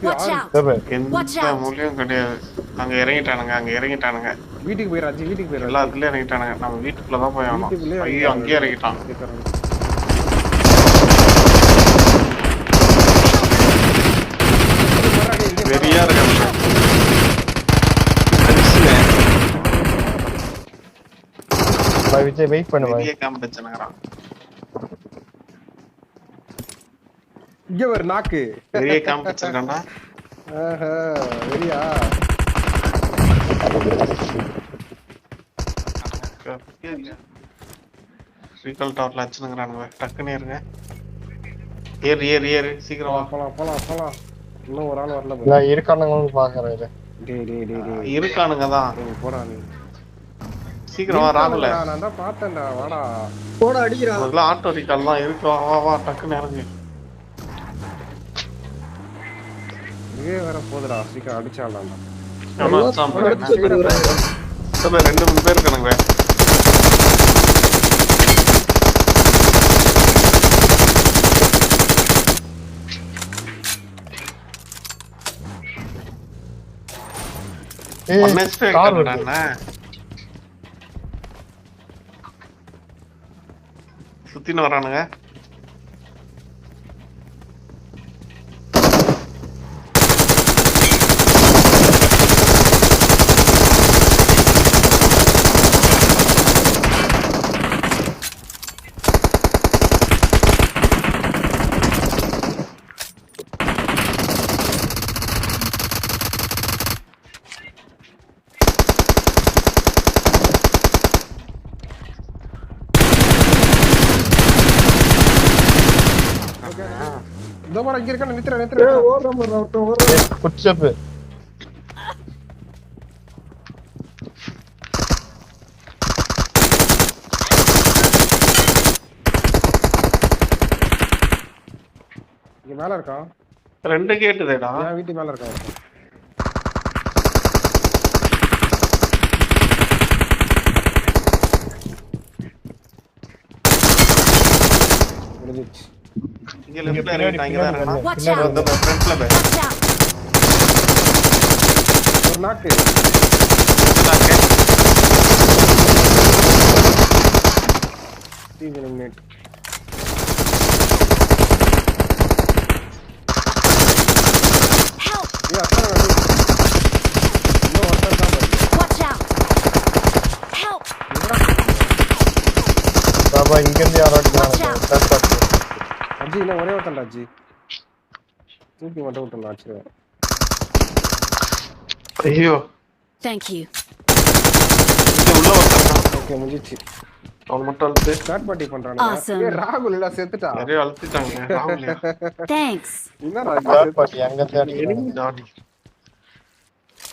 Watch out! Watch எந்த out! மூலியம் கிடையாது. அங்க இறங்கிட்டானுங்க. வீட்டுக்கு போயிராச்சு எல்லா இடத்துலயும் இறங்கிட்டானுங்க. நம்ம வீட்டுக்குள்ள தான் போய் ஆகணும். வீட்டுக்குள்ளே ஐயோ அங்கேயே இறங்கிட்டான். வெறியா இருக்காங்க. விஜய் வெயிட் பண்ணுவாங்க. பெரிய காம்படிஷனுங்கறான். இங்க ஒரு நாக்கு பெரிய காம்படிஷன்டா. ஆஹா வெறியா ரீகால் டவர்ல அடிச்சுங்கறானுங்க. டக்குனே இருங்க. ஏறு சீக்கிரம் வா. போலாம் இன்னும் ஒரு ஆள் வரல. நான் இருக்கானுங்கன்னு பாக்குறேன். டேய் இருக்கானுங்க தான். போடா நீ சீக்கிரம் வா ராகுல. நான் தான் பார்த்தேன்டா வாடா. போடா அடிக்கிறான். அதெல்லாம் ஆட்டோ ரீகால் தான் இருக்கு. வா டக்குனு இறங்கு. இதே வேற போதுடா சீக்கிரம் அடிச்சாலாம்டா. ஆமா சாம்பல். சபை 2-3 பேர் இருக்கானுங்க. சுத்தின்னு வரானுங்க. இதோ போடா இங்க இருக்கானே நித்ரா. ஓடுறோம். குட்சப் இங்க மேல இருக்கான். 2 கேட்டுதேடா. என் வீட்டு மேல இருக்கான். முடிஞ்சிச்சு. இங்க லெஃப்ட்ல இறங்கிட்டாங்க தான் இருக்கான். Watch out! அந்த ஃப்ரண்ட்ல பே. Watch out! ஒரு நாக்கு. Team eliminate. Help! ஏய் அத்தனை வேணும். இன்னும் ஒருத்தன் தான் பாரு. Watch out! Help! பாபா இங்க இருந்து யாரோ அடிக்கிறாங்க. அஜி இன்னும் ஒரே ஒருத்தன்டா அஜி. தூக்கி மட்டும் விட்டுலாம் ஆச்சு. ஐயோ Thank you. இங்க உள்ள வந்தாங்க. ஓகே முடிஞ்சிச்சு. அவன் மட்டும் அழுத்து. Start party பண்றானே. Awesome. ஏய் ராகுல் இல்ல செத்துட்டா. நிறைய அழுத்திட்டாங்க. ராகுலியா. Thanks. என்னடா தேர்ட் பார்ட்டி எங்க தேடி எனிமி டாடி.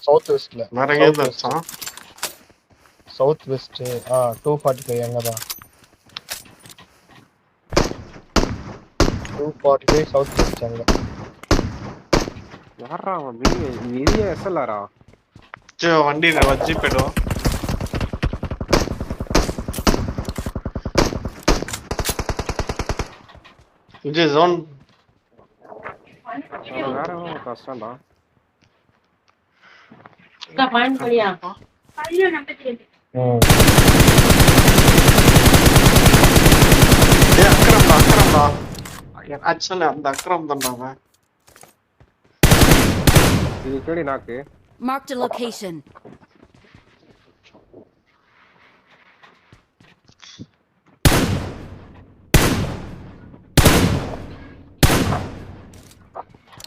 சவுத் வெஸ்ட்ல வேற எங்க இருந்துச்சான்? சவுத் வெஸ்ட் 245 எங்கதான் 245 சவுத் வெஸ்ட் எங்க யாரா அவன் வெளிய எஸ்எல்ஆரா? வண்டி வச்சு போய்டும். விஜய் ஜோன் வேற கஷ்டம்டா. பாயிண்ட் படியா அக்கரம்டா ஆக்சுவலி அந்த அக்கரம் தான்டா அவன். இது கேடி நாக்கு. Marked a location.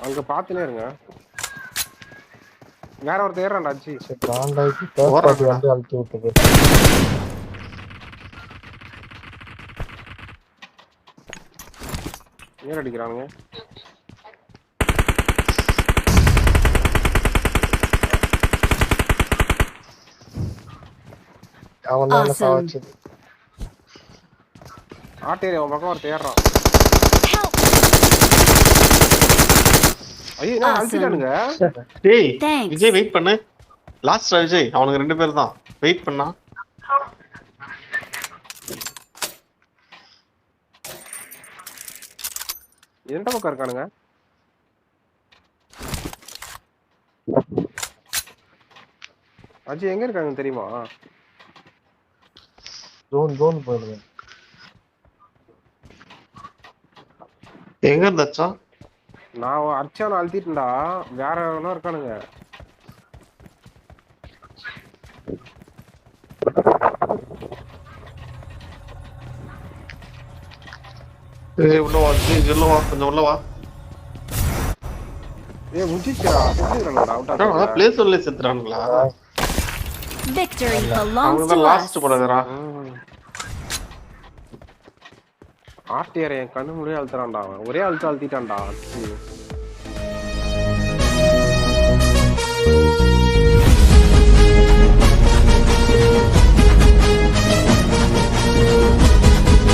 அங்க பாத்துனே இருங்க. வேற ஒருத்தர் ஏறான்டா அஜி. பிராண்டாய்க்கு தேர்ட் பார்ட்டி வந்து அழுத்தி விட்டுது. ஏற அடிக்கிறானுங்க. அவன் தான் சாவச்சது. ஆட்டேரி அவன் பக்கம் ஒருத்தர் ஏறான். Help! ஐயோ நான் அழுத்திட்டானுங்க. டேய் Thanks. விஜய் வெயிட் பண்ணு. லாஸ்ட் விஜய் அவனுக்கு 2 பேர் தான் வெயிட் பண்ணா. எந்த பக்கம் இருக்கானுங்க? அஜி எங்க இருக்காங்க தெரியுமா? ஜோன் போயிடுவேன். எங்க இருந்தாச்சா? நான் அர்ச்சான அழுத்திட்டேன்டா. வேற எவனோ இருக்கானுங்க. உள்ள வா உள்ள வா கொஞ்சம் உள்ள வா. முடிச்சிச்சுடா. அதான் பிளேஸ் உள்ள செத்துறானுங்களா? Victory belongs அவங்க to தான் us. லாஸ்ட் போடுறா. ஆர்டிஆர் என் கண்ணு முடிய அழுத்துறான்டா அவன். ஒரே அழுத்திட்டான்டா.